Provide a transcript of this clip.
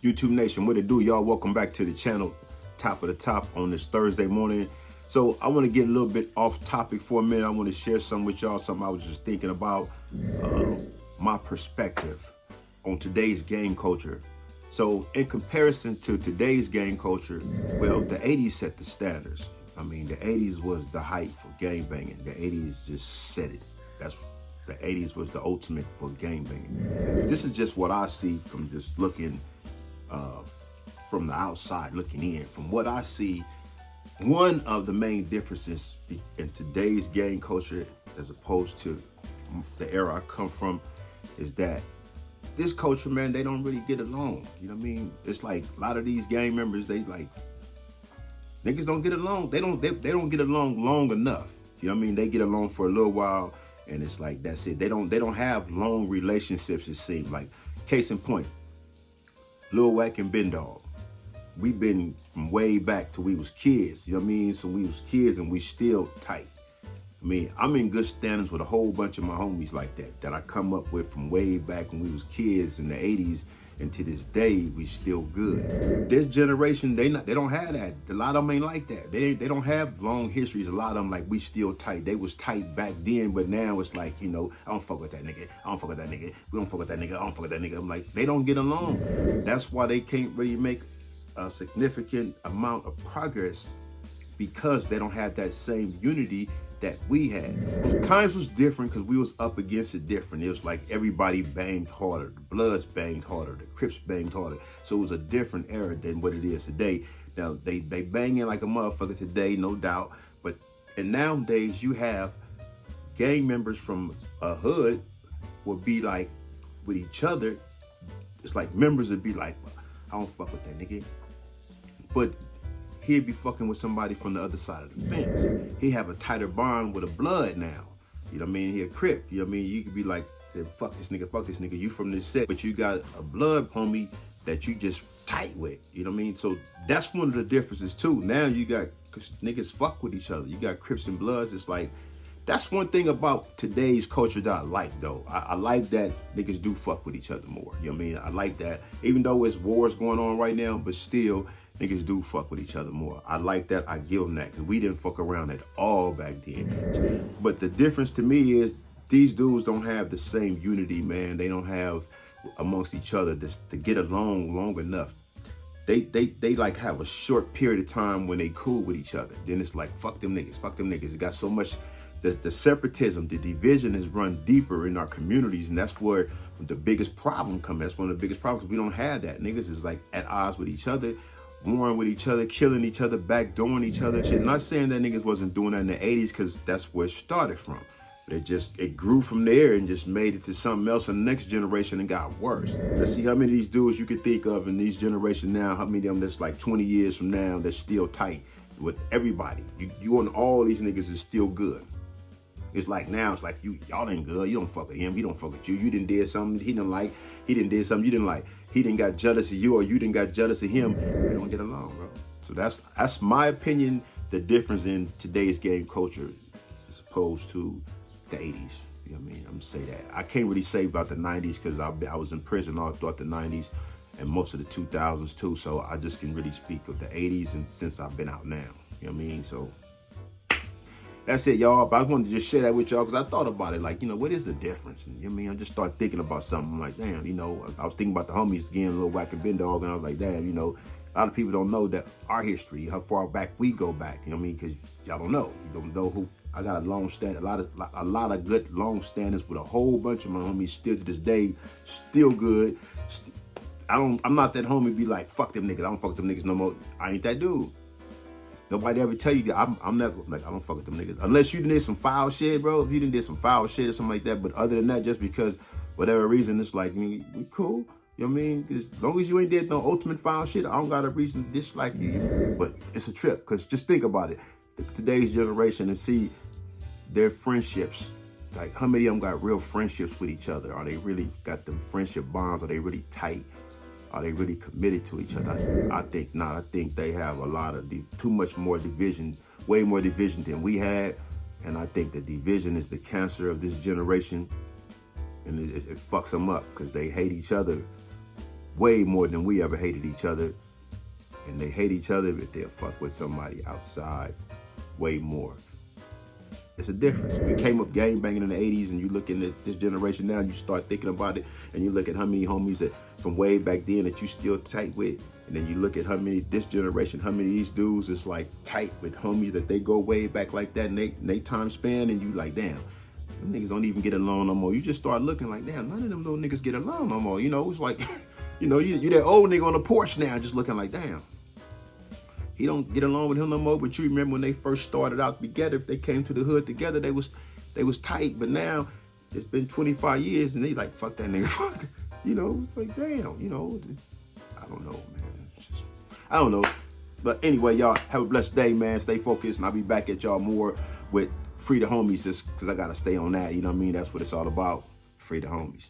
YouTube Nation, what it do, y'all? Welcome back to the channel, Top of the Top on this Thursday morning. So I want to get a little bit off topic for a minute. I want to share something with y'all, something I was just thinking about, my perspective on today's gang culture. So in comparison to today's gang culture, well, the 80s set the standards. I mean, the 80s was the height for gang banging. The 80s just set it. The 80s was the ultimate for gang banging. This is just what I see from just looking from the outside, looking in. From what I see, one of the main differences in today's gang culture as opposed to the era I come from is that this culture, man, they don't really get along. You know what I mean? It's like a lot of these gang members, they like, niggas don't get along. They don't get along long enough. You know what I mean? They get along for a little while and it's like, that's it. They don't have long relationships, it seems like. Case in point, Lil Wack and Ben Dog. We've been from way back till we was kids. You know what I mean? So we was kids and we still tight. I mean, I'm in good standings with a whole bunch of my homies like that I come up with from way back when we was kids in the 80s, and to this day we still good. This generation, they don't have that. A lot of them ain't like that. They don't have long histories. A lot of them like we still tight. They was tight back then, but now it's like, you know, I don't fuck with that nigga. I don't fuck with that nigga. We don't fuck with that nigga. I don't fuck with that nigga. I'm like, they don't get along. That's why they can't really make a significant amount of progress, because they don't have that same unity that we had. Times was different because we was up against it different. It was like everybody banged harder. The Bloods banged harder. The Crips banged harder. So it was a different era than what it is today. Now, they banging like a motherfucker today, no doubt. But and nowadays, you have gang members from a hood will be like with each other. It's like members would be like, I don't fuck with that nigga. But he'd be fucking with somebody from the other side of the fence. He have a tighter bond with a Blood now. You know what I mean? He a Crip. You know what I mean? You could be like, fuck this nigga, you from this set. But you got a Blood homie that you just tight with. You know what I mean? So that's one of the differences too. Now you got, cause niggas fuck with each other. You got Crips and Bloods. It's like, that's one thing about today's culture that I like though. I like that niggas do fuck with each other more. You know what I mean? I like that. Even though it's wars going on right now, but still, niggas do fuck with each other more. I like that. I give them that, because we didn't fuck around at all back then. But the difference to me is these dudes don't have the same unity, man. They don't have amongst each other to get along long enough. They like have a short period of time when they cool with each other. Then it's like, fuck them niggas, fuck them niggas. It got so much, the separatism, the division has run deeper in our communities, and that's where the biggest problem comes. That's one of the biggest problems, because we don't have that. Niggas is like at odds with each other, warring with each other, killing each other, backdooring each other. Shit. Not saying that niggas wasn't doing that in the 80s, because that's where it started from. But it grew from there and just made it to something else in the next generation and got worse. Let's see how many of these dudes you could think of in these generations now, how many of them that's like 20 years from now that's still tight with everybody. You and all these niggas is still good. It's like now, it's like y'all ain't good. You don't fuck with him. He don't fuck with you. You done did something he didn't like. He done did something you didn't like. He done got jealous of you, or you done got jealous of him. They don't get along, bro. So that's my opinion. The difference in today's gang culture as opposed to the 80s. You know what I mean? I'm gonna say that. I can't really say about the 90s because I was in prison all throughout the 90s and most of the 2000s too. So I just can really speak of the 80s and since I've been out now. You know what I mean? So that's it, y'all. But I wanted to just share that with y'all because I thought about it. Like, you know, what is the difference? And, you know what I mean? I just started thinking about something. I'm like, damn, you know, I was thinking about the homies again, Lil Wack and Ben Dog, and I was like, damn, you know, a lot of people don't know that our history, how far back we go back. You know what I mean? Because y'all don't know. You don't know who. I got a lot of good long standings with a whole bunch of my homies still to this day, still good. I'm not that homie be like, fuck them niggas. I don't fuck with them niggas no more. I ain't that dude. Nobody ever tell you that. I'm never like, I don't fuck with them niggas. Unless you did some foul shit, bro. If you done did some foul shit or something like that. But other than that, just because whatever reason, it's like, we cool. You know what I mean? As long as you ain't did no ultimate foul shit, I don't got a reason to dislike you. But it's a trip, because just think about it. Today's generation, and see their friendships. Like, how many of them got real friendships with each other? Are they really got them friendship bonds? Are they really tight? Are they really committed to each other? I think not. I think they have a lot of too much more division, way more division than we had. And I think the division is the cancer of this generation. And it fucks them up because they hate each other way more than we ever hated each other. And they hate each other, but they'll fuck with somebody outside way more. It's a difference. We came up gang banging in the 80s, and you look at this generation now, and you start thinking about it, and you look at how many homies that from way back then that you still tight with, and then you look at how many this generation, how many of these dudes is like tight with homies that they go way back like that in they time span, and you like, damn, them niggas don't even get along no more. You just start looking like, damn, none of them little niggas get along no more. You know, it's like, you know, you that old nigga on the porch now, just looking like, damn. He don't get along with him no more, but you remember when they first started out together, if they came to the hood together, they was tight. But now it's been 25 years and they like, fuck that nigga. Fuck. You know, it's like, damn, you know, I don't know, man. I don't know. But anyway, y'all have a blessed day, man. Stay focused, and I'll be back at y'all more with Free the Homies, just because I got to stay on that. You know what I mean? That's what it's all about. Free the Homies.